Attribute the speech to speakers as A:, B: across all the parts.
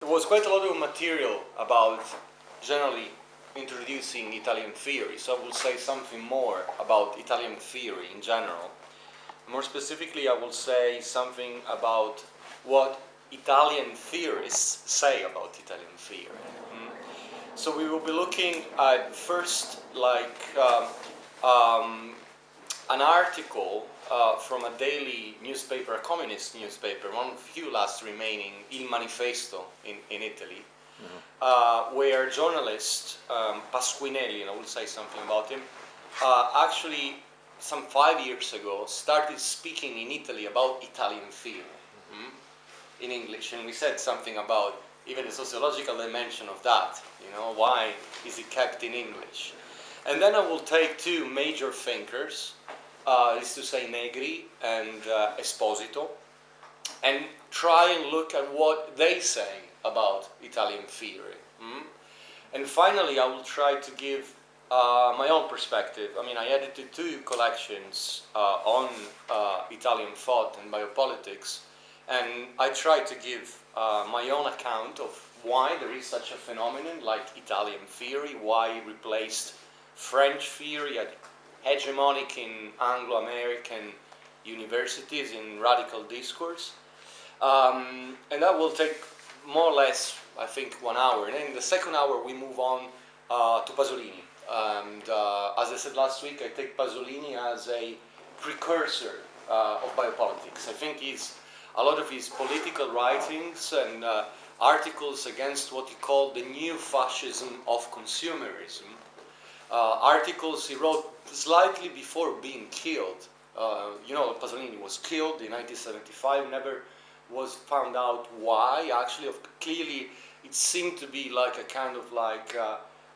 A: There was quite a lot of material about generally introducing Italian theory, so I will say something more about Italian theory in general. More specifically, I will say something about what Italian theorists say about Italian theory. So we will be looking at first an article from a daily newspaper, a communist newspaper, one of the few last remaining, Il Manifesto in Italy, where journalist Pasquinelli, and I will say something about him, actually some 5 years ago started speaking in Italy about Italian theory in English, and we said something about even the sociological dimension of that, why is it kept in English? And then I will take two major thinkers, is to say Negri and Esposito, and try and look at what they say about Italian theory. And finally, I will try to give my own perspective. I mean, I edited two collections on Italian thought and biopolitics, and I try to give my own account of why there is such a phenomenon like Italian theory, why it replaced French theory, hegemonic in Anglo-American universities in radical discourse. And that will take more or less, I think, 1 hour. And then in the second hour, we move on to Pasolini. And as I said last week, I take Pasolini as a precursor of biopolitics. I think a lot of his political writings and articles against what he called the new fascism of consumerism, articles he wrote slightly before being killed. Pasolini was killed in 1975, never was found out why. Actually, clearly it seemed to be like a kind of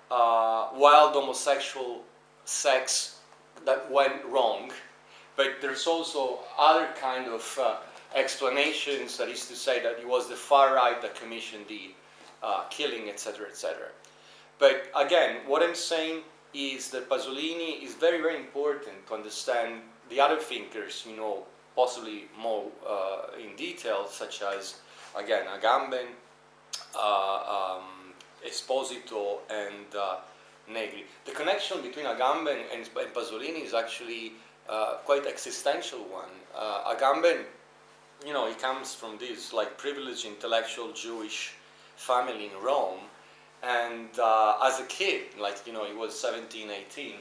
A: wild homosexual sex that went wrong. But there's also other kind of explanations, that is to say that it was the far right that commissioned the killing, etc., etc. But again, what I'm saying is that Pasolini is very, very important to understand the other thinkers, possibly more in detail, such as, again, Agamben, Esposito, and Negri. The connection between Agamben and Pasolini is actually quite existential one. Agamben, he comes from this privileged intellectual Jewish family in Rome, and as a kid, he was 17, 18,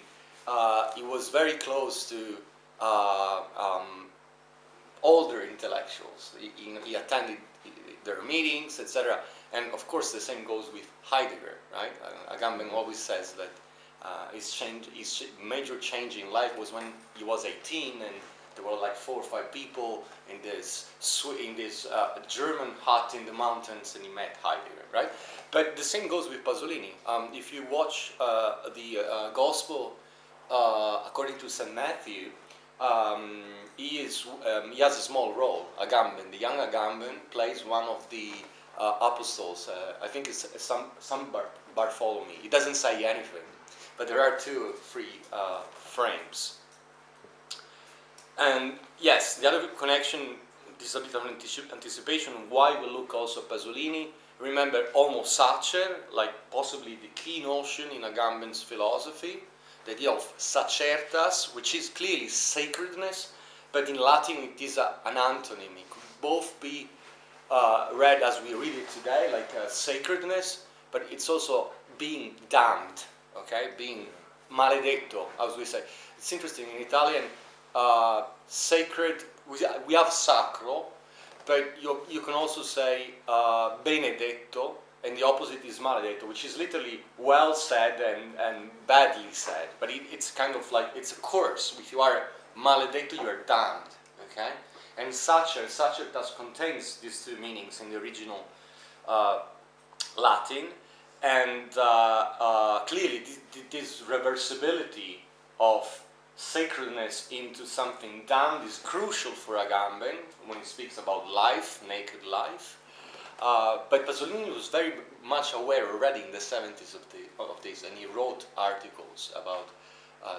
A: he was very close to older intellectuals. He attended their meetings, etc. And of course, the same goes with Heidegger, right? Agamben always says that his major change in life was when he was 18, and there were 4 or 5 people in this German hut in the mountains, and he met Heidegger, right? But the same goes with Pasolini. If you watch the Gospel according to St. Matthew, he has a small role. Agamben, the young Agamben, plays one of the apostles. I think it's some Bartholomew. He doesn't say anything, but there are 2 or 3 frames. And yes, the other connection, this is a bit of anticipation, why we look also at Pasolini. Remember Homo sacer, possibly the key notion in Agamben's philosophy, the idea of sacertas, which is clearly sacredness, but in Latin it is an antonym. It could both be read as we read it today, sacredness, but it's also being damned, okay? Being maledetto, as we say. It's interesting, in Italian, sacred, we have sacro, but you can also say benedetto, and the opposite is maledetto, which is literally well said and badly said. But it's kind of it's a curse. If you are maledetto, you are damned, okay? And sacer thus contains these 2 meanings in the original Latin, and clearly this reversibility of sacredness into something damned is crucial for Agamben when he speaks about life, naked life. But Pasolini was very much aware already in the 70s of this, and he wrote articles about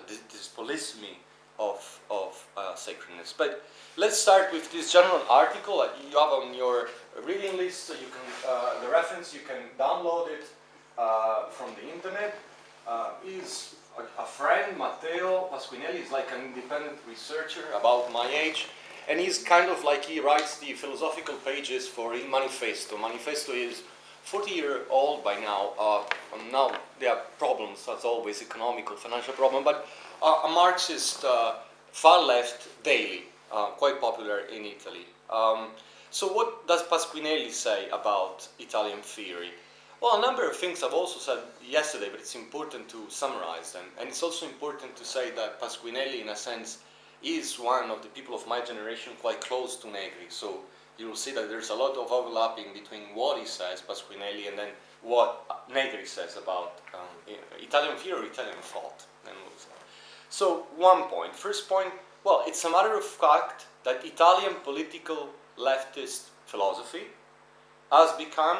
A: this polysemy of sacredness. But let's start with this general article that you have on your reading list. So you can the reference, you can download it from the internet. Is a friend, Matteo Pasquinelli, is like an independent researcher about my age, and he's kind of like, he writes the philosophical pages for Il Manifesto. Manifesto is 40-year-old by now. Now there are problems, as always, economical, financial problem, but a Marxist far-left daily, quite popular in Italy. So what does Pasquinelli say about Italian theory? Well, a number of things I've also said yesterday, but it's important to summarize them. And it's also important to say that Pasquinelli, in a sense, is one of the people of my generation quite close to Negri. So you will see that there's a lot of overlapping between what he says, Pasquinelli, and then what Negri says about Italian theory or Italian thought. So one point. First point, well, it's a matter of fact that Italian political leftist philosophy has become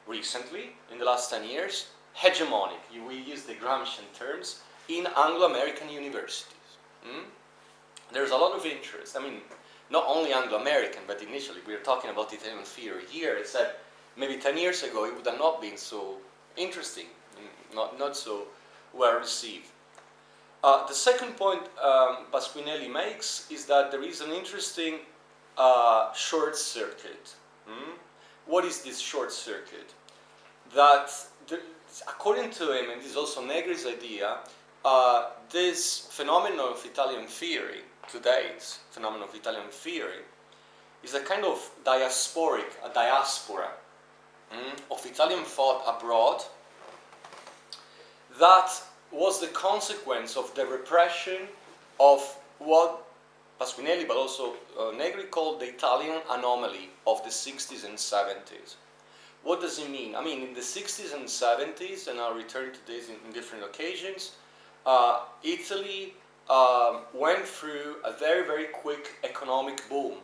A: recently, in the last 10 years, hegemonic, we use the Gramscian terms, in Anglo-American universities. There's a lot of interest. I mean, not only Anglo-American, but initially we were talking about Italian theory here. It's that maybe 10 years ago it would have not been so interesting, not so well received. The second point Pasquinelli makes is that there is an interesting short circuit. What is this short circuit? That, according to him, and this is also Negri's idea, this phenomenon of Italian theory, today's phenomenon of Italian theory, is a kind of diaspora of Italian thought abroad that was the consequence of the repression of what Pasquinelli, but also Negri, called the Italian anomaly of the 60s and 70s. What does it mean? I mean, in the 60s and 70s, and I'll return to this in different occasions, Italy went through a very, very quick economic boom.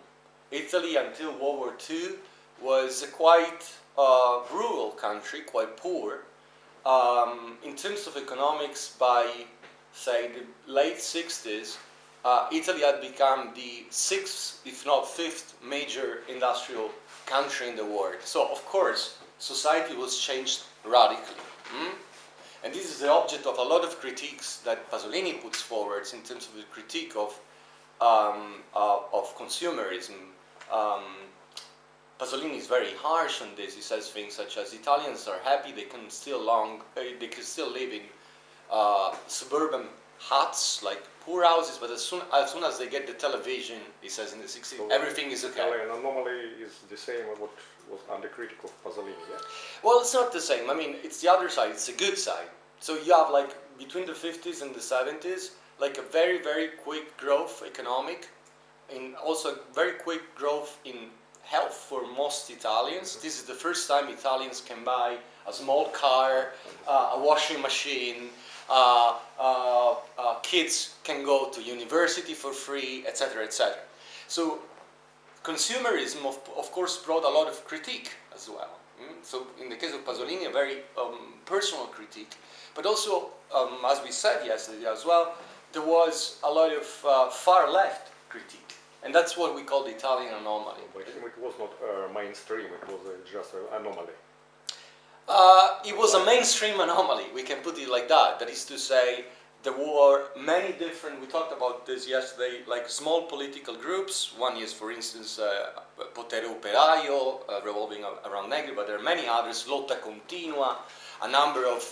A: Italy, until World War II, was a quite rural country, quite poor. In terms of economics, by, say, the late 60s, Italy had become the 6th, if not 5th, major industrial country in the world. So, of course, society was changed radically. And this is the object of a lot of critiques that Pasolini puts forward in terms of the critique of consumerism. Pasolini is very harsh on this. He says things such as Italians are happy, they can still live in suburban huts, like poor houses, but as soon as they get the television, he says in the 60s, so everything is okay.
B: Italian anomaly is the same as what was under critic of Pasolini, yeah?
A: Well, it's not the same. I mean, it's the other side, it's a good side. So you have, like, between the 50s and the 70s, like a very, very quick growth economic, and also very quick growth in health for most Italians. This is the first time Italians can buy a small car, a washing machine, kids can go to university for free, etc., etc. So consumerism, of course, brought a lot of critique as well. So in the case of Pasolini, a very personal critique, but also, as we said yesterday as well, there was a lot of far left critique. And that's what we call the Italian anomaly.
B: But it was not mainstream, it was just an anomaly.
A: It was a mainstream anomaly, we can put it like that. That is to say, there were many different, we talked about this yesterday, like small political groups. One is, for instance, Potere Operaio, revolving around Negri, but there are many others, Lotta Continua, a number of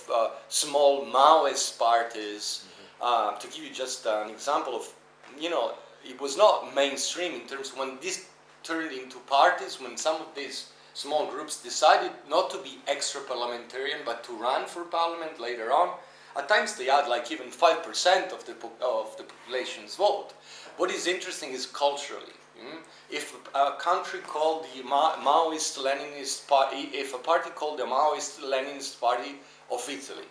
A: small Maoist parties. To give you just an example of, you know, it was not mainstream in terms of when this turned into parties, when some of these small groups decided not to be extra-parliamentarian, but to run for parliament later on. At times they had like even 5% of the population's vote. What is interesting is culturally. If a country called the Maoist-Leninist Party, if a party called the Maoist-Leninist Party of Italy,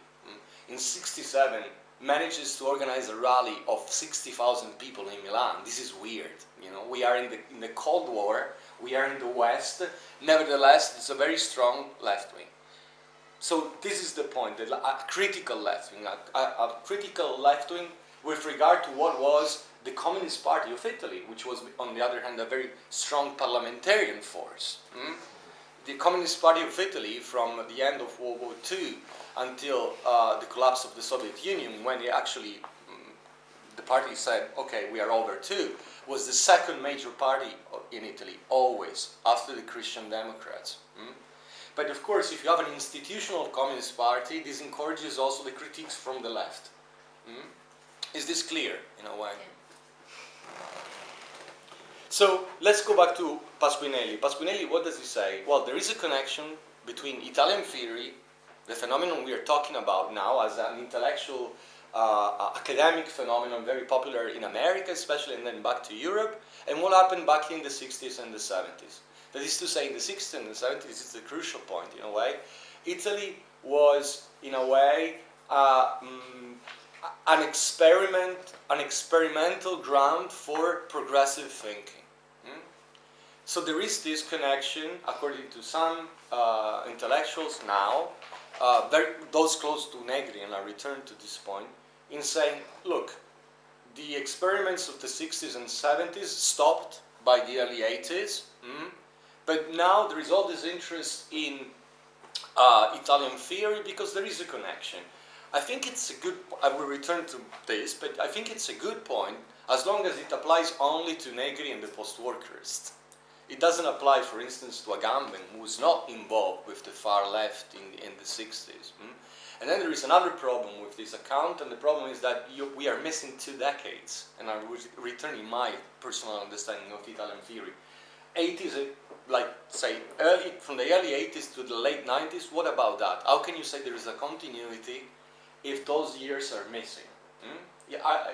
A: in '67, manages to organize a rally of 60,000 people in Milan. This is weird, you know. We are in the Cold War, we are in the West. Nevertheless, it's a very strong left wing. So this is the point, a critical left wing. A critical left wing with regard to what was the Communist Party of Italy, which was, on the other hand, a very strong parliamentarian force. The Communist Party of Italy, from the end of World War II until the collapse of the Soviet Union, when the party said, okay, we are over too, was the second major party in Italy, always, after the Christian Democrats. But of course, if you have an institutional Communist Party, this encourages also the critiques from the left. Is this clear, in a way? So, let's go back to Pasquinelli. Pasquinelli, what does he say? Well, there is a connection between Italian theory, the phenomenon we are talking about now as an intellectual, academic phenomenon, very popular in America especially, and then back to Europe, and what happened back in the 60s and the 70s. That is to say, in the 60s and the 70s, it's the crucial point, in a way. Italy was, in a way, an experimental ground for progressive thinking. So there is this connection, according to some intellectuals now, those close to Negri, and I return to this point, in saying, look, the experiments of the 60s and 70s stopped by the early 80s, but now there is all this interest in Italian theory because there is a connection. I think it's a good, I will return to this, but I think it's a good point as long as it applies only to Negri and the post-workerists. It doesn't apply, for instance, to Agamben, who was not involved with the far left in the 60s. And then there is another problem with this account, and the problem is that we are missing 2 decades, and I will return in my personal understanding of Italian theory. 80s, like, say, from the early 80s to the late 90s, what about that? How can you say there is a continuity if those years are missing?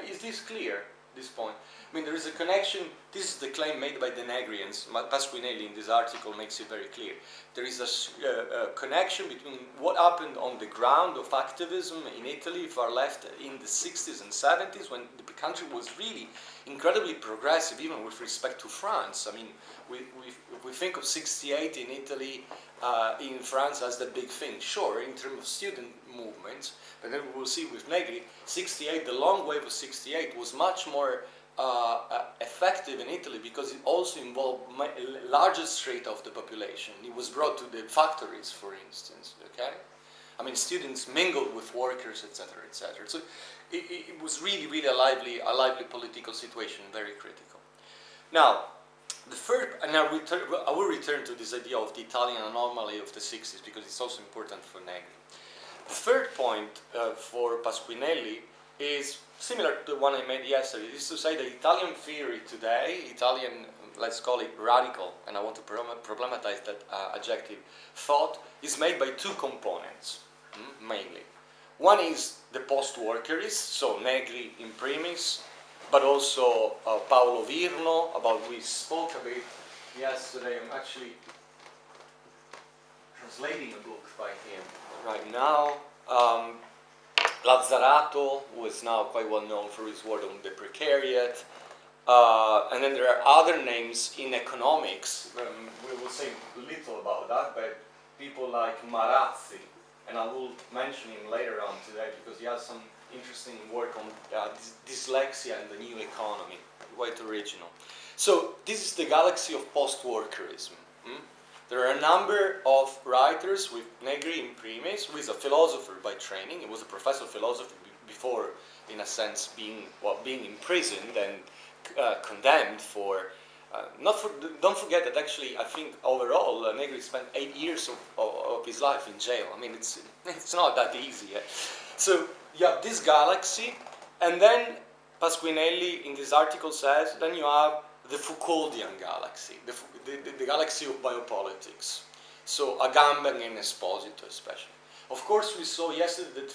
A: Is this clear, this point? I mean, there is a connection. This is the claim made by the Negrians. Pasquinelli in this article makes it very clear. There is a connection between what happened on the ground of activism in Italy, far left, in the 60s and 70s, when the country was really incredibly progressive, even with respect to France. I mean, we think of 68 in Italy, in France as the big thing. Sure, in terms of student movements, but then we will see with Negri, 68, the long wave of 68 was much more effective in Italy because it also involved largest rate of the population. It was brought to the factories, for instance. Okay, I mean, students mingled with workers, etc., etc. So it was really, really a lively political situation, very critical. Now, the third, and I will return to this idea of the Italian anomaly of the 60s because it's also important for Negri. The third point for Pasquinelli is similar to the one I made yesterday. It is to say that Italian theory today, Italian, let's call it radical, and I want to problematize that adjective, thought, is made by 2 components, mainly. One is the post-workerists, so Negri in primis, but also Paolo Virno, about who we spoke a bit yesterday. I'm actually translating a book by him right now. Lazzarato, who is now quite well known for his work on the precariat. And then there are other names in economics. We will say little about that, but people like Marazzi, and I will mention him later on today because he has some interesting work on dyslexia and the new economy, quite original. So this is the galaxy of post-workerism. There are a number of writers, with Negri in primis, who is a philosopher by training. He was a professor of philosophy before, in a sense, being imprisoned and condemned for. Don't forget that actually, I think overall, Negri spent 8 years of his life in jail. I mean, it's not that easy. So you have this galaxy, and then Pasquinelli in this article says, then you have the Foucauldian galaxy, the galaxy of biopolitics. So Agamben and Esposito especially. Of course, we saw yesterday that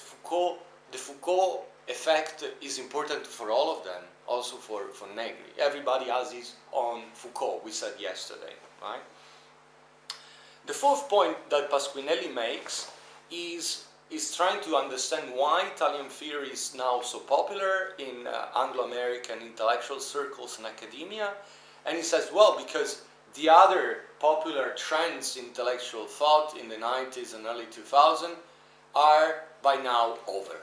A: the Foucault effect is important for all of them, also for Negri. Everybody has his own Foucault, we said yesterday, right? The fourth point that Pasquinelli makes is trying to understand why Italian theory is now so popular in Anglo-American intellectual circles and academia. And he says, well, because the other popular trends in intellectual thought in the 90s and early 2000s are by now over.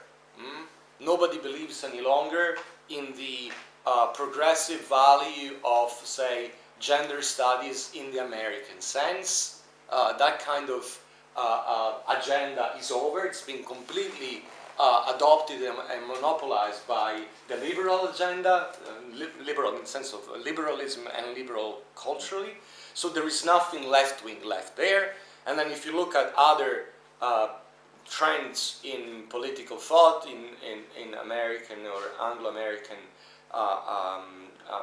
A: nobody believes any longer in the progressive value of, say, gender studies in the American sense. That kind of agenda is over. It's been completely adopted and monopolized by the liberal agenda, liberal in the sense of liberalism and liberal culturally. So there is nothing left-wing left there. And then if you look at other trends in political thought in American or Anglo-American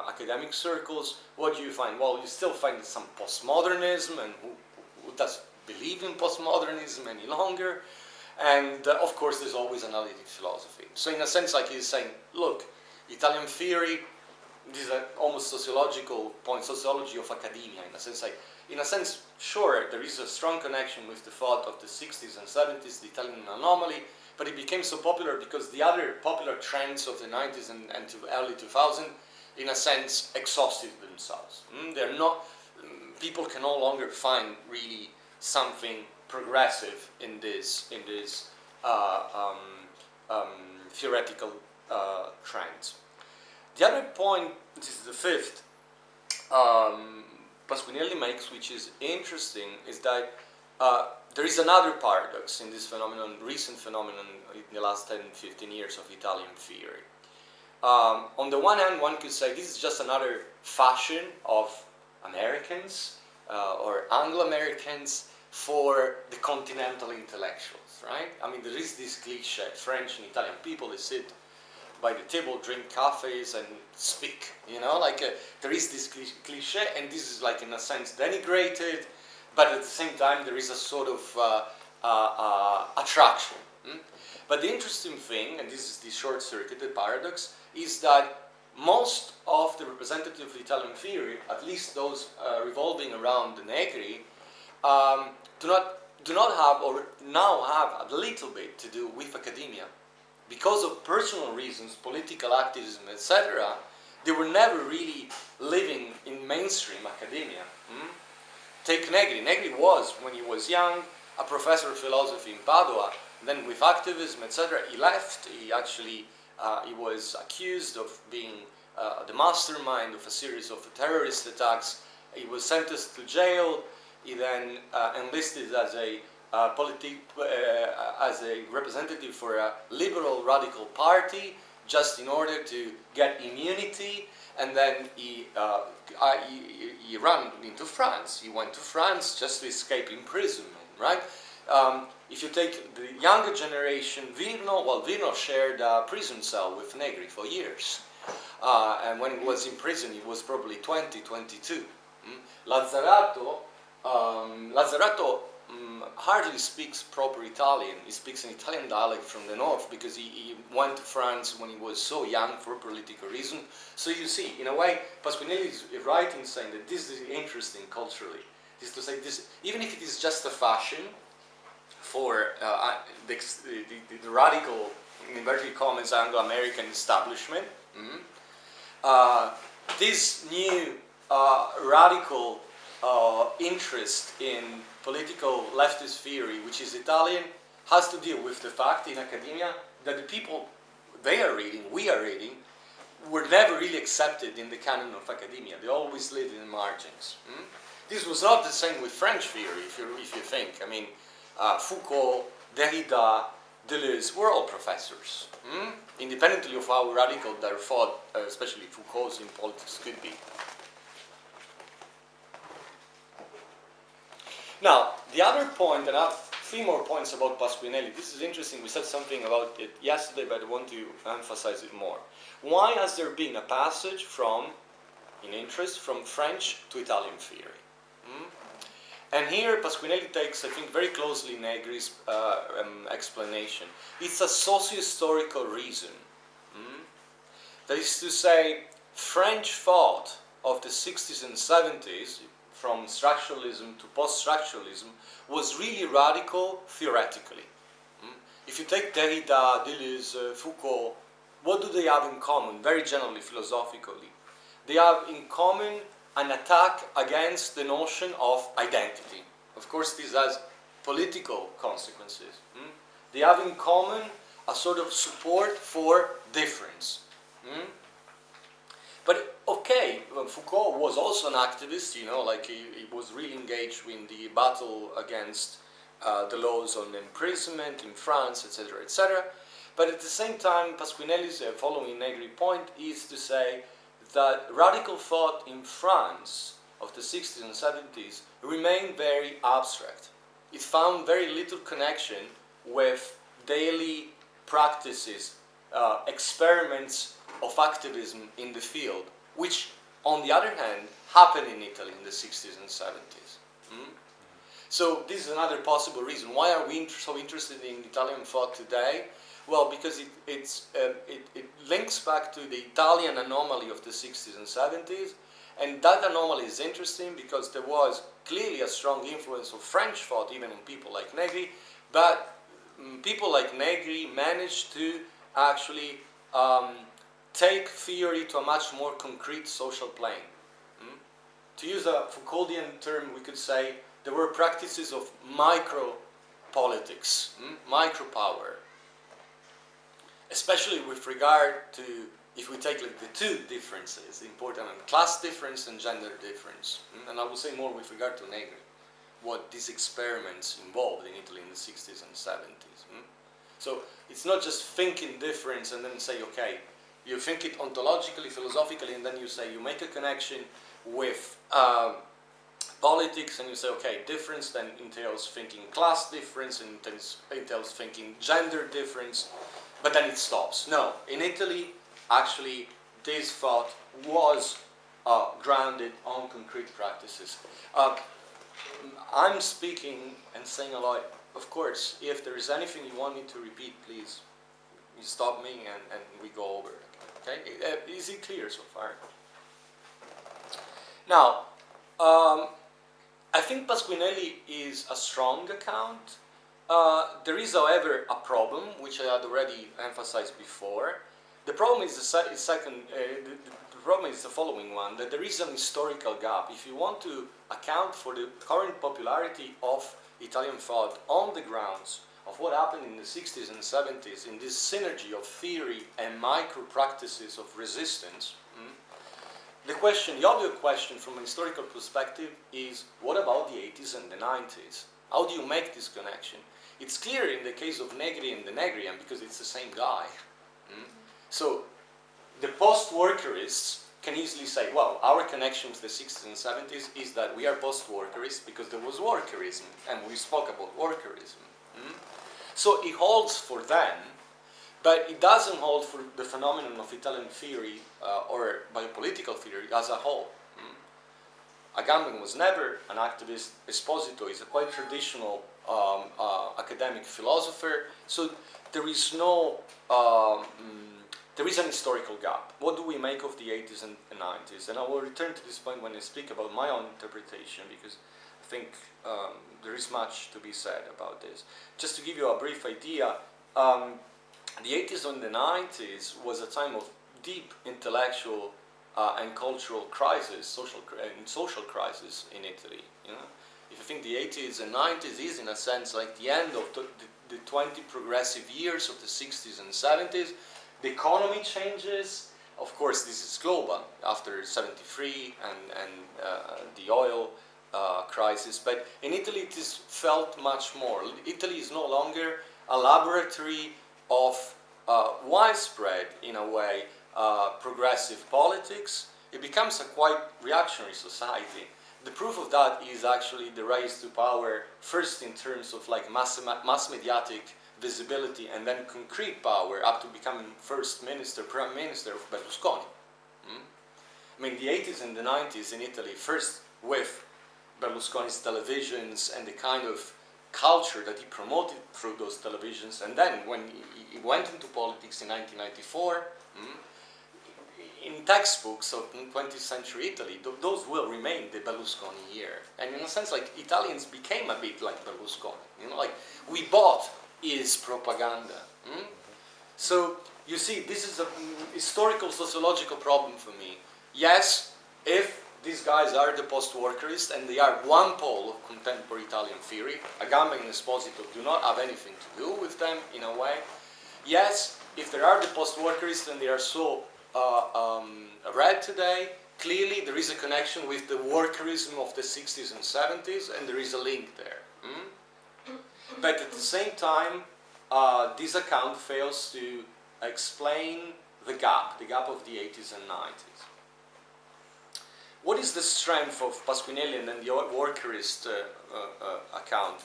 A: academic circles, what do you find? Well, you still find some postmodernism, and who does believe in postmodernism any longer? And of course, there's always analytic philosophy. So in a sense, like he's saying, look, Italian theory, this is an almost sociological point, sociology of academia, in a sense, like, sure, there is a strong connection with the thought of the 60s and 70s, the Italian anomaly, but it became so popular because the other popular trends of the 90s and to early 2000, in a sense, exhausted themselves. They're not, people can no longer find really something progressive in this theoretical trends. The other point, this is the fifth, Pasquinelli makes, which is interesting, is that there is another paradox in this phenomenon, recent phenomenon in the last 10, 15 years of Italian theory. On the one hand, one could say this is just another fashion of Americans or Anglo-Americans for the continental intellectuals, right? I mean, there is this cliche, French and Italian people, they sit by the table, drink cafes and speak, you know, like there is this cliche, and this is like in a sense denigrated, but at the same time there is a sort of attraction. But the interesting thing, and this is the short-circuited paradox, is that most of the representative of Italian theory, at least those revolving around the Negri, do not have, or now have a little bit to do with academia. Because of personal reasons, political activism, etc., they were never really living in mainstream academia. Take Negri. Negri was, when he was young, a professor of philosophy in Padua. Then with activism, etc., he left. He actually, he was accused of being the mastermind of a series of terrorist attacks. He was sentenced to jail. He then enlisted as a representative for a liberal radical party, just in order to get immunity, and then he ran into France. He went to France just to escape imprisonment, right? If you take the younger generation, Virno shared a prison cell with Negri for years. And when he was in prison, he was probably 20, 22. Lazzarato hardly speaks proper Italian. He speaks an Italian dialect from the north because he went to France when he was so young for political reason. So you see, in a way, Pasquinelli is right in saying that this is interesting culturally. Is to say this, even if it is just a fashion for the radical, in inverted commas, Anglo-American establishment, this new radical interest in political leftist theory, which is Italian, has to deal with the fact in academia that the people they are reading, we are reading, were never really accepted in the canon of academia. They always lived in the margins. This was not the same with French theory, if you think. I mean, Foucault, Derrida, Deleuze were all professors, independently of how radical their thought, especially Foucault's in politics, could be. Now, the other point, and I have 3 more points about Pasquinelli. This is interesting. We said something about it yesterday, but I want to emphasize it more. Why has there been a passage in interest, from French to Italian theory? And here Pasquinelli takes, I think, very closely Negri's explanation. It's a socio-historical reason. That is to say, French thought of the 60s and 70s, from structuralism to post-structuralism, was really radical theoretically. If you take Derrida, Deleuze, Foucault, what do they have in common, very generally, philosophically? They have in common an attack against the notion of identity. Of course, this has political consequences. They have in common a sort of support for difference. But okay, Foucault was also an activist, you know, like he was really engaged in the battle against the laws on imprisonment in France, etc., etc. But at the same time, Pasquinelli's following Negri's point is to say that radical thought in France of the 60s and 70s remained very abstract. It found very little connection with daily practices, experiments of activism in the field, which, on the other hand, happened in Italy in the 60s and 70s. So this is another possible reason. Why are we so interested in Italian thought today? Well, because it links back to the Italian anomaly of the 60s and 70s, and that anomaly is interesting because there was clearly a strong influence of French thought, even on people like Negri, but people like Negri managed to actually take theory to a much more concrete social plane. To use a Foucauldian term, we could say there were practices of micro-politics, micro-power, especially with regard to, if we take like the two differences, the important class difference and gender difference, and I will say more with regard to Negri, what these experiments involved in Italy in the 60s and 70s. So it's not just thinking difference and then say, okay, you think it ontologically, philosophically, and then you say, you make a connection with politics, and you say, okay, difference then entails thinking class difference, and entails thinking gender difference, but then it stops. No, in Italy, actually, this thought was grounded on concrete practices. I'm speaking and saying a lot. Of course, if there is anything you want me to repeat, please, you stop me and we go over it. Okay? Is it clear so far? Now, I think Pasquinelli is a strong account. There is, however, a problem, which I had already emphasized before. The problem is the problem is the following one, that there is an historical gap. If you want to account for the current popularity of Italian thought on the grounds of what happened in the 60s and 70s in this synergy of theory and micro-practices of resistance, the obvious question from a historical perspective is, what about the 80s and the 90s? How do you make this connection? It's clear in the case of Negri and the Negrian because it's the same guy. So the post-workerists can easily say, well, our connection with the 60s and 70s is that we are post-workerists because there was workerism, and we spoke about workerism. So it holds for them, but it doesn't hold for the phenomenon of Italian theory or biopolitical theory as a whole. Agamben was never an activist. Esposito is a quite traditional academic philosopher, so there is no there is an historical gap. What do we make of the 80s and 90s? And I will return to this point when I speak about my own interpretation, because I think there is much to be said about this. Just to give you a brief idea, the 80s and the 90s was a time of deep intellectual and cultural crisis, social crisis in Italy. You know? If you think the 80s and 90s is in a sense like the end of the 20 progressive years of the 60s and 70s, the economy changes. Of course, this is global after 73 and the oil crisis, but in Italy it is felt much more. Italy is no longer a laboratory of widespread, in a way, progressive politics. It becomes a quite reactionary society. The proof of that is actually the rise to power, first in terms of like mass mediatic visibility, and then concrete power up to becoming first minister, prime minister of Berlusconi. I mean, the 80s and the 90s in Italy, first with Berlusconi's televisions and the kind of culture that he promoted through those televisions, and then when he went into politics in 1994, in textbooks of 20th century Italy, those will remain the Berlusconi year. And in a sense, like, Italians became a bit like Berlusconi. You know, like, we bought his propaganda. So, you see, this is a historical, sociological problem for me. Yes, if these guys are the post-workerists and they are one pole of contemporary Italian theory, Agamben and Esposito do not have anything to do with them, in a way. Yes, if there are the post-workerists and they are so read today, clearly there is a connection with the workerism of the 60s and 70s, and there is a link there. But at the same time, this account fails to explain the gap of the 80s and 90s. What is the strength of Pasquinelli and then the workerist account?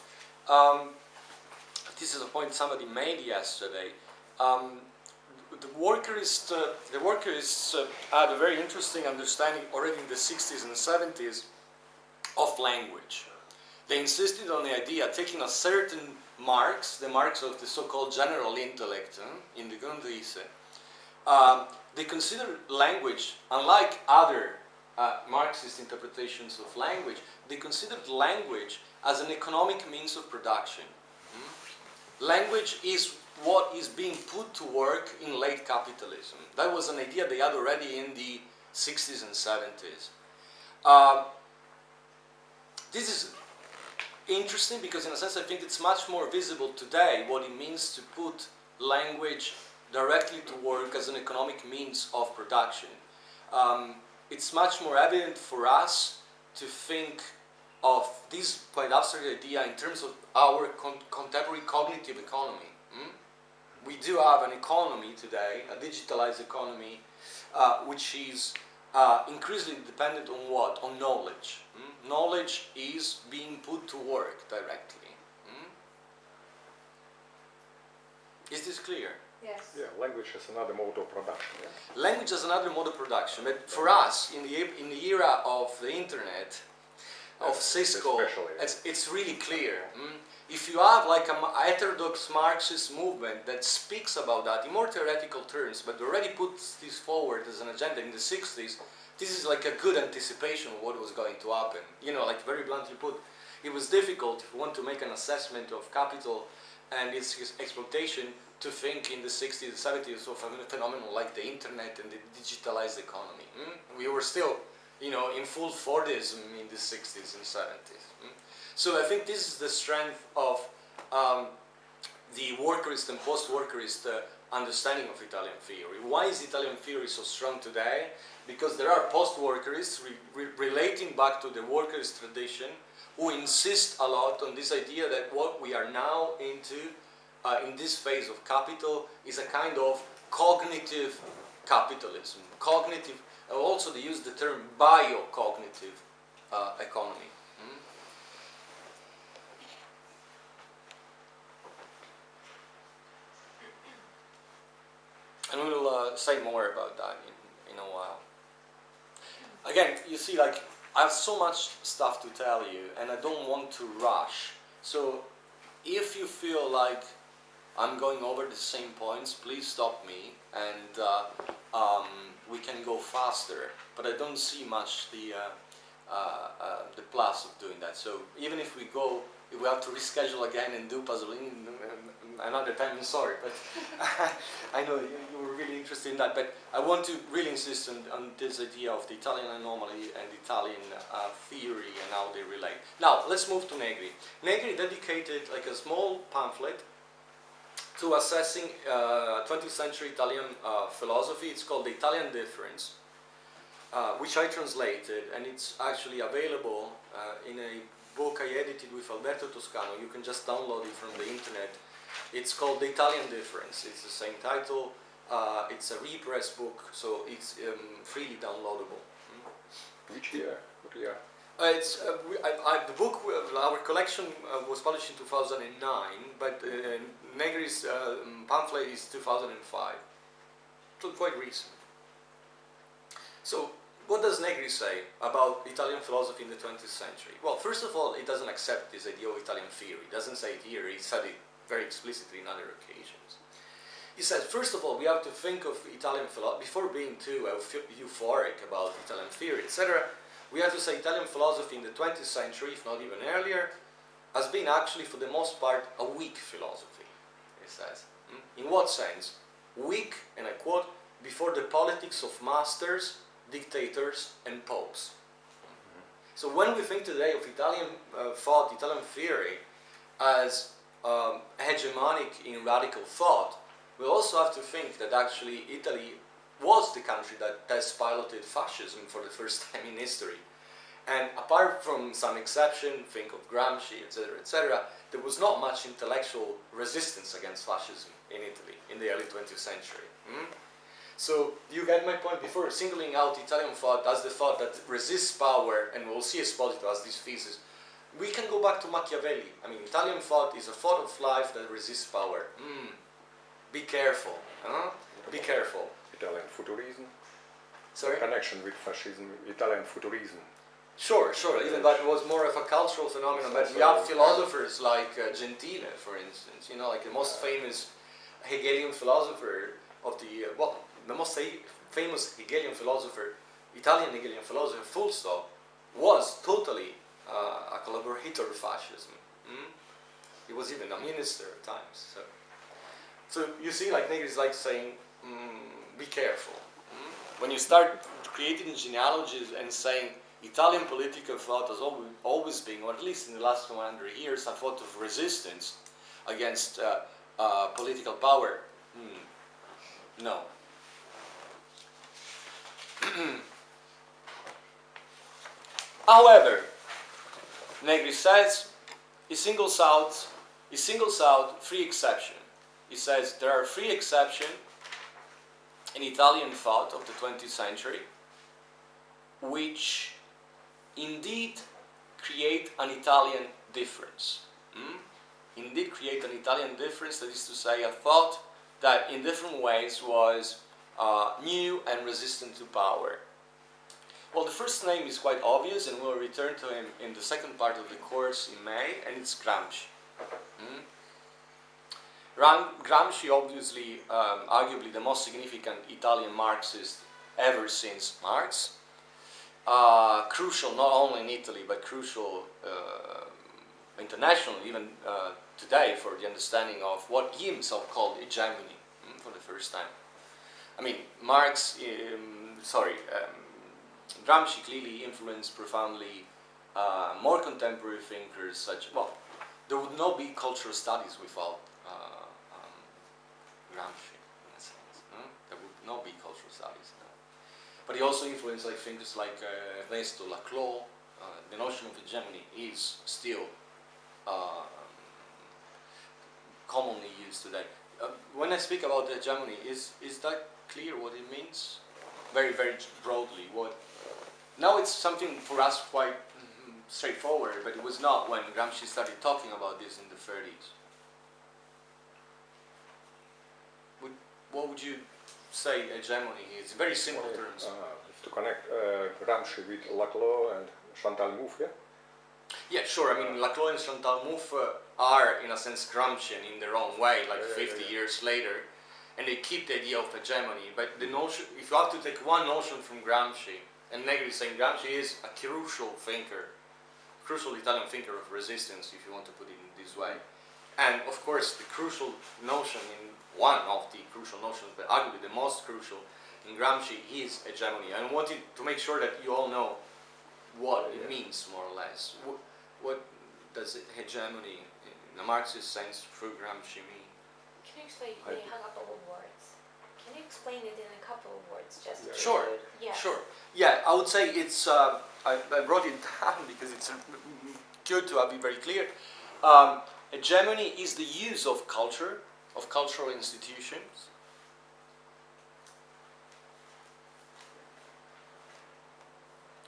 A: This is a point somebody made yesterday. The workerists had a very interesting understanding already in the 60s and 70s of language. They insisted on the idea, taking a certain marks, the marks of the so-called general intellect in the Grundrisse, they considered language, unlike other Marxist interpretations of language, they considered language as an economic means of production. Language is what is being put to work in late capitalism. That was an idea they had already in the 60s and 70s. This is interesting because in a sense I think it's much more visible today what it means to put language directly to work as an economic means of production. It's much more evident for us to think of this quite abstract idea in terms of our contemporary cognitive economy. We do have an economy today, a digitalized economy, which is increasingly dependent on what? On knowledge. Knowledge is being put to work directly. Is this clear?
C: Yes.
B: Yeah, language is another mode of production. Yeah?
A: Language is another mode of production, but for us, in the era of the internet, of Cisco, it's really clear. If you have like a heterodox Marxist movement that speaks about that in more theoretical terms, but already puts this forward as an agenda in the 60s, this is like a good anticipation of what was going to happen. You know, like very bluntly put, it was difficult if you want to make an assessment of capital and its exploitation to think in the 60s and 70s of a phenomenon like the internet and the digitalized economy. We were still, you know, in full Fordism in the 60s and 70s. So I think this is the strength of the workerist and post-workerist understanding of Italian theory. Why is Italian theory so strong today? Because there are post-workerists relating back to the workerist tradition who insist a lot on this idea that what we are now into in this phase of capital is a kind of cognitive capitalism. Cognitive, also they use the term biocognitive economy. And we will say more about that in a while. Again, you see, like, I have so much stuff to tell you, and I don't want to rush. So, if you feel like I'm going over the same points, please stop me, and we can go faster. But I don't see much the plus of doing that. So, even if we have to reschedule again and do Pasolini another time, I'm sorry, but I know you were really interested in that, but I want to really insist on this idea of the Italian anomaly and Italian theory and how they relate. Now, let's move to Negri. Negri dedicated like a small pamphlet to assessing 20th century Italian philosophy. It's called The Italian Difference, which I translated, and it's actually available in a book I edited with Alberto Toscano. You can just download it from the internet. It's called The Italian Difference. It's the same title. It's a repress book, so it's freely downloadable.
B: Which year? What year?
A: It's the book. Our collection was published in 2009, but Negri's pamphlet is 2005, so quite recent. So, what does Negri say about Italian philosophy in the 20th century? Well, first of all, it doesn't accept this idea of Italian theory. It doesn't say it here. He said it very explicitly in other occasions. He said, first of all, we have to think of Italian philosophy, before being too euphoric about Italian theory, etc., we have to say Italian philosophy in the 20th century, if not even earlier, has been actually, for the most part, a weak philosophy, he says. In what sense? Weak, and I quote, before the politics of masters, dictators, and popes. So when we think today of Italian thought, Italian theory, as hegemonic in radical thought, we also have to think that actually Italy was the country that test piloted fascism for the first time in history. And apart from some exception, think of Gramsci, etc., there was not much intellectual resistance against fascism in Italy in the early 20th century. So you get my point before, singling out Italian thought as the thought that resists power, and we'll see Esposito as this thesis. We can go back to Machiavelli. I mean, Italian thought is a thought of life that resists power. Be careful. Be careful.
B: Italian futurism.
A: Sorry?
B: Connection with fascism. Italian futurism.
A: Sure, even that was more of a cultural phenomenon. But you have philosophers like Gentile, for instance. You know, like the most famous Hegelian philosopher of the the most famous Hegelian philosopher, Italian Hegelian philosopher, full stop, was totally a collaborator of fascism. He was even a minister at times. So you see, like Negri is like saying, be careful. When you start creating genealogies and saying Italian political thought has always been, or at least in the last 100 years, a thought of resistance against political power. No. However, Negri says he singles out three exceptions. He says there are three exceptions in Italian thought of the 20th century which indeed create an Italian difference. Indeed create an Italian difference, that is to say, a thought that in different ways was new and resistant to power. Well, the first name is quite obvious, and we'll return to him in the second part of the course in May, and it's Gramsci. Gramsci, obviously, arguably the most significant Italian Marxist ever since Marx. Crucial not only in Italy, but crucial internationally, even today, for the understanding of what he himself called hegemony for the first time. I mean, Gramsci clearly influenced profoundly more contemporary thinkers such, well, there would not be cultural studies without Gramsci, in a sense. There would not be cultural studies. No. But he also influenced thinkers like Ernesto Laclau. The notion of hegemony is still commonly used today. When I speak about hegemony, is that clear what it means? Very, very broadly. Now it's something for us quite straightforward, but it was not when Gramsci started talking about this in the 30s. What would you say hegemony is? Very simple terms.
B: To connect Gramsci with Laclau and Chantal Mouffe, yeah?
A: Yeah, sure. I mean, Laclau and Chantal Mouffe are, in a sense, Gramscian in their own way, like 50 years later, and they keep the idea of hegemony. But the notion, if you have to take one notion from Gramsci, and Negri is saying Gramsci is a crucial thinker, crucial Italian thinker of resistance, if you want to put it in this way. And of course, the crucial notion, one of the crucial notions, but arguably the most crucial in Gramsci is hegemony. I wanted to make sure that you all know what it means, more or less. What does hegemony, in a Marxist sense, through Gramsci mean?
C: Can you explain? They hung up all the words. Can you explain it in a couple of words, just?
A: Sure.
C: Yes.
A: Sure. Yeah, I would say it's. I wrote it down because it's good to be very clear. Hegemony is the use of culture, of cultural institutions,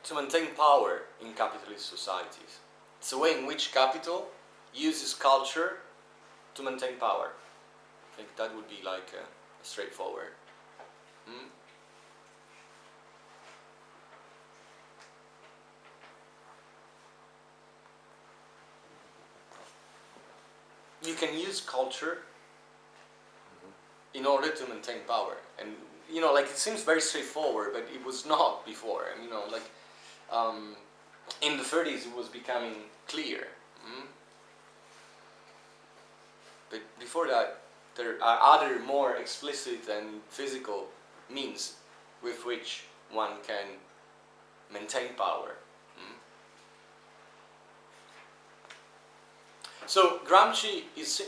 A: to maintain power in capitalist societies. It's a way in which capital uses culture to maintain power. I think that would be like straightforward. You can use culture in order to maintain power, and you know, like it seems very straightforward, but it was not before. And you know, like in the 30s, it was becoming clear. But before that, there are other more explicit and physical means with which one can maintain power. So Gramsci is,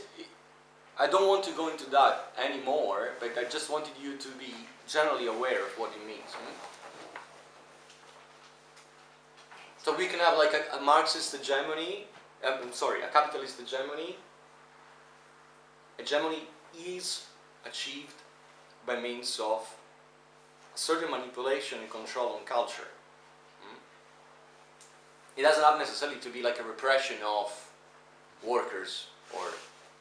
A: I don't want to go into that anymore, but I just wanted you to be generally aware of what it means. So we can have like a Marxist hegemony, I'm sorry, a capitalist hegemony. Hegemony is achieved by means of a certain manipulation and control on culture. It doesn't have necessarily to be like a repression of workers or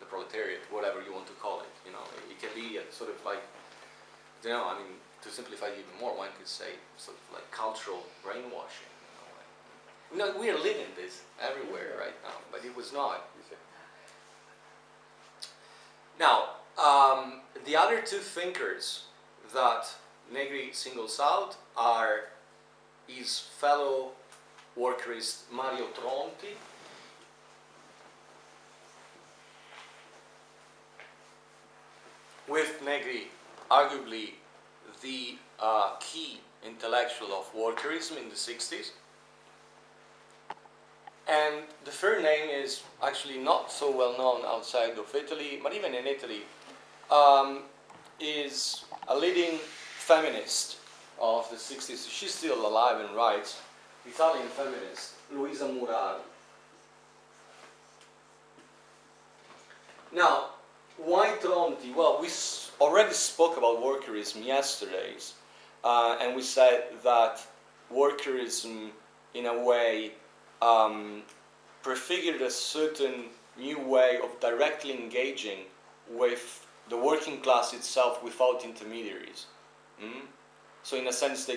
A: the proletariat, whatever you want to call it. You know, it can be a sort of like, you know, I mean, to simplify it even more, one could say sort of like cultural brainwashing. You know, we are living this everywhere right now, but it was not. Now, the other two thinkers that Negri singles out are his fellow workerist Mario Tronti, with Negri arguably the key intellectual of workerism in the 60s. And the third name is actually not so well known outside of Italy, but even in Italy, is a leading feminist of the 60s. She's still alive and writes, Italian feminist, Luisa Muraro. Now, why Tronti? Well, we already spoke about workerism yesterday, and we said that workerism, in a way, prefigured a certain new way of directly engaging with the working class itself without intermediaries. So in a sense, the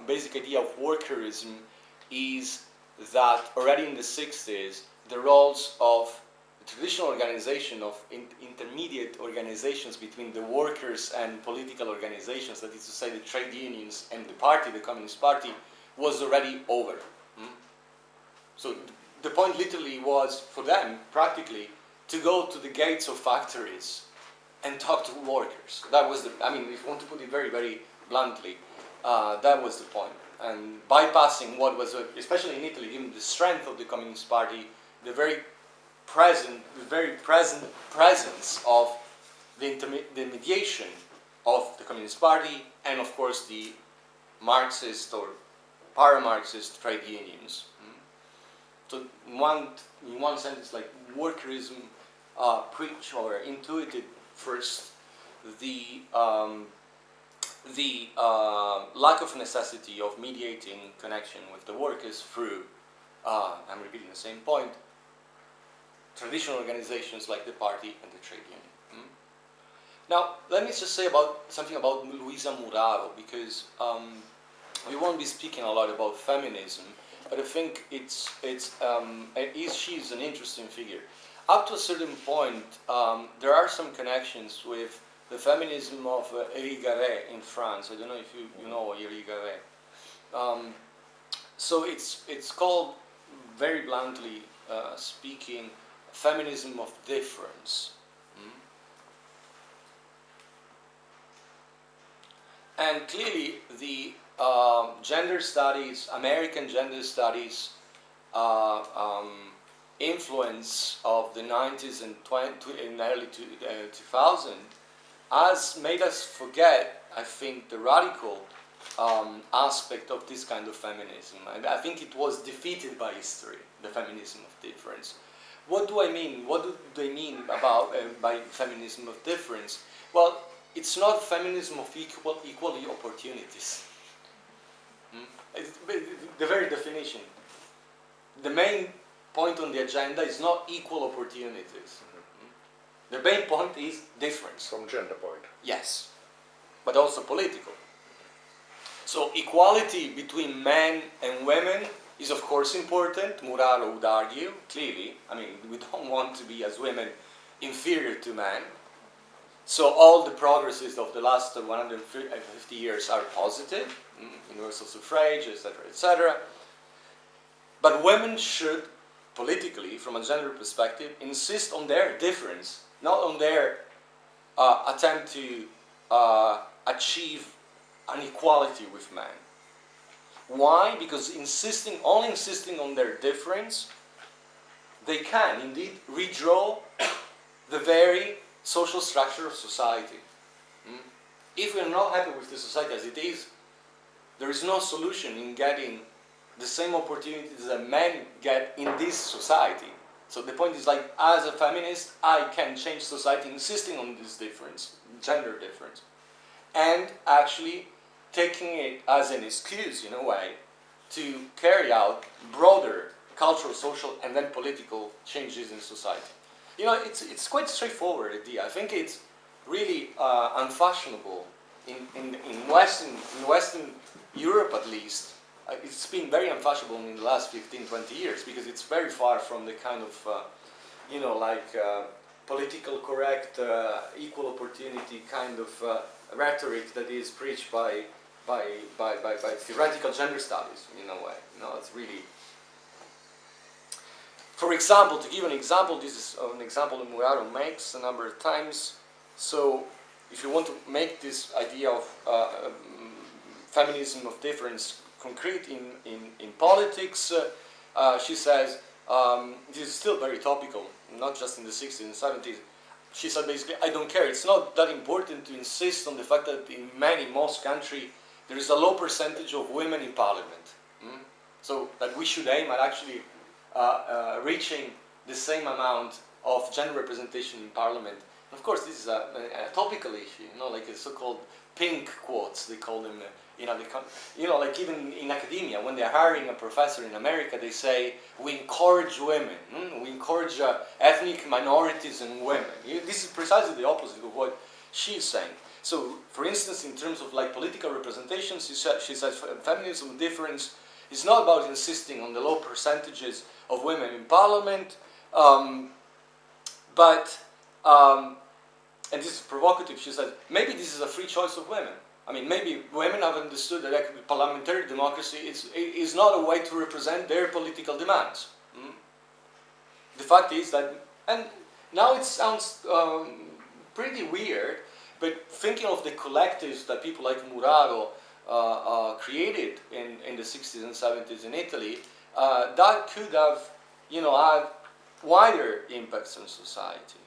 A: basic idea of workerism is that already in the 60s, the roles of the traditional organization of intermediate organizations between the workers and political organizations, that is to say the trade unions and the party, the Communist Party, was already over. So the point literally was, for them, practically, to go to the gates of factories and talk to workers. That was the, I mean, if you want to put it very, very bluntly, that was the point. And bypassing what was, especially in Italy, given the strength of the Communist Party, the very present presence of the mediation of the Communist Party and, of course, the Marxist or para-Marxist trade unions. So in one sense, it's like workerism preached or intuited first the lack of necessity of mediating connection with the workers through, I'm repeating the same point, traditional organizations like the party and the trade union. Now, let me just say something about Luisa Muraro, because we won't be speaking a lot about feminism, but I think she's an interesting figure. Up to a certain point, there are some connections with the feminism of Irigaray in France. I don't know if you know Irigaray. So it's called, very bluntly speaking, feminism of difference. And clearly the gender studies, American gender studies influence of the 90s and early 2000 has made us forget, I think, the radical aspect of this kind of feminism. And I think it was defeated by history, the feminism of difference. What do I mean? What do they mean about by feminism of difference? Well, it's not feminism of equal opportunities. The very definition. The main point on the agenda is not equal opportunities. The main point is difference.
B: From gender point.
A: Yes, but also political. So equality between men and women is of course important. Muraro would argue, clearly. I mean, we don't want to be as women inferior to men. So all the progresses of the last 150 years are positive, universal suffrage, etc., etc. But women should, politically, from a gender perspective, insist on their difference, not on their attempt to achieve an equality with men. Why? Because only insisting on their difference, they can indeed redraw the very social structure of society. If we're not happy with the society as it is, there is no solution in getting the same opportunities that men get in this society. So the point is, like, as a feminist, I can change society insisting on this difference, gender difference, and actually taking it as an excuse, in a way, to carry out broader cultural, social, and then political changes in society. You know, it's quite a straightforward idea. I think it's really unfashionable in Western Europe, at least. It's been very unfashionable in the last 15, 20 years, because it's very far from the kind of, you know, like political correct, equal opportunity kind of rhetoric that is preached by theoretical gender studies, in a way. You know, it's really... For example, to give an example, this is an example that Muraro makes a number of times. So, if you want to make this idea of feminism of difference concrete in politics, she says, this is still very topical, not just in the 60s and 70s. She said basically, I don't care, it's not that important to insist on the fact that in most countries there is a low percentage of women in parliament. So that we should aim at actually reaching the same amount of gender representation in parliament. And of course, this is a topical issue, you know, like the so-called pink quotes, they call them. You know, like even in academia, when they're hiring a professor in America, they say, we encourage women, we encourage ethnic minorities and women. This is precisely the opposite of what she's saying. So, for instance, in terms of like political representation, she says feminism of difference is not about insisting on the low percentages of women in parliament, but, and this is provocative, she said, maybe this is a free choice of women. I mean, maybe women have understood that parliamentary democracy is not a way to represent their political demands. The fact is that, and now it sounds pretty weird, but thinking of the collectives that people like Muraro created in the 60s and 70s in Italy, that could have, you know, had wider impacts on society.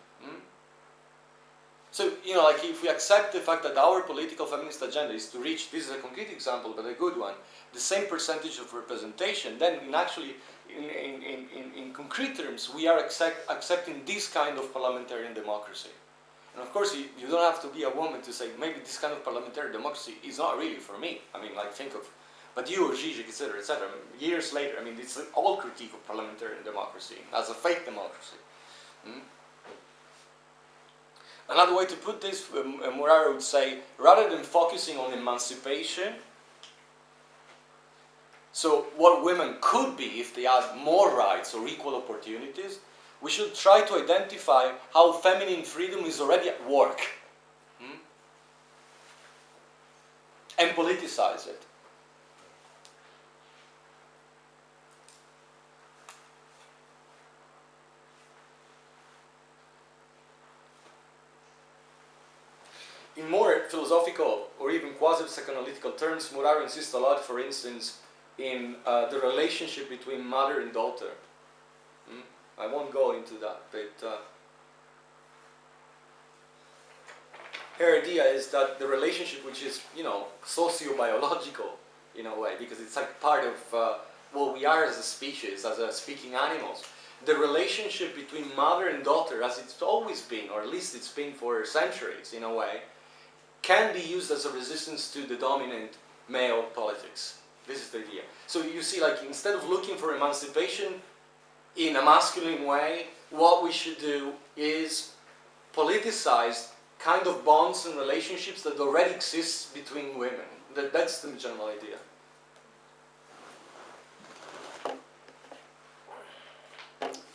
A: So, you know, like if we accept the fact that our political feminist agenda is to reach, this is a concrete example, but a good one, the same percentage of representation, then in concrete terms, we are accepting this kind of parliamentarian democracy. And of course, you don't have to be a woman to say, maybe this kind of parliamentary democracy is not really for me. I mean, like think of Badiou or Zizek, etc., etc. Years later, I mean, it's all critique of parliamentarian democracy as a fake democracy. Another way to put this, Muraro would say, rather than focusing on emancipation, so what women could be if they had more rights or equal opportunities, we should try to identify how feminine freedom is already at work and politicize it. In more philosophical or even quasi-psychoanalytical terms, Muraro insists a lot, for instance, in the relationship between mother and daughter. I won't go into that, but her idea is that the relationship, which is, you know, socio-biological in a way, because it's like part of what we are as a species, as a speaking animals. The relationship between mother and daughter, as it's always been, or at least it's been for centuries in a way, can be used as a resistance to the dominant male politics. This is the idea. So you see, like, instead of looking for emancipation in a masculine way, what we should do is politicize kind of bonds and relationships that already exist between women. That's the general idea.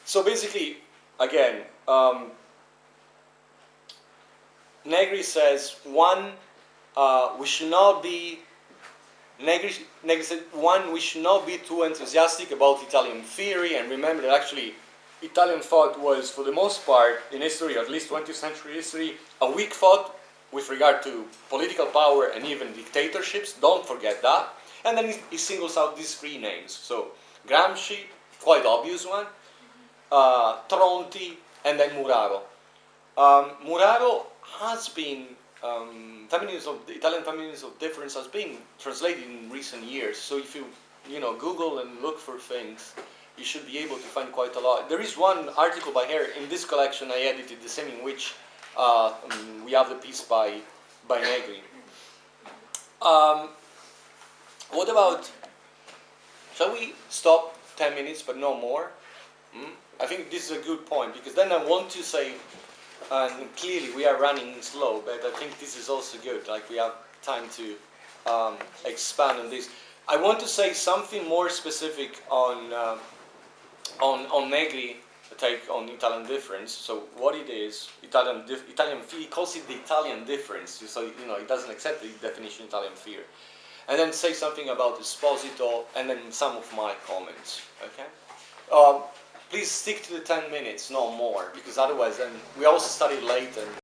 A: So basically, again, Negri says, one, we should not be Negri said, one, we should not be too enthusiastic about Italian theory, and remember that actually Italian thought was, for the most part, in history, at least 20th century history, a weak thought with regard to political power and even dictatorships. Don't forget that. And then he singles out these three names. So Gramsci, quite obvious one, Tronti, and then Muraro. Muraro has been, Italian feminism of difference has been translated in recent years. So if you Google and look for things, you should be able to find quite a lot. There is one article by her in this collection I edited, the same in which we have the piece by Negri. What about, shall we stop 10 minutes but no more? I think this is a good point, because then I want to say, and clearly we are running slow, but I think this is also good, like we have time to expand on this. I want to say something more specific on Negri take on Italian difference. So what it is, he calls it the Italian difference. So he doesn't accept the definition Italian fear. And then say something about Esposito, and then some of my comments. Okay. Please stick to the 10 minutes, no more, because otherwise then we also study late and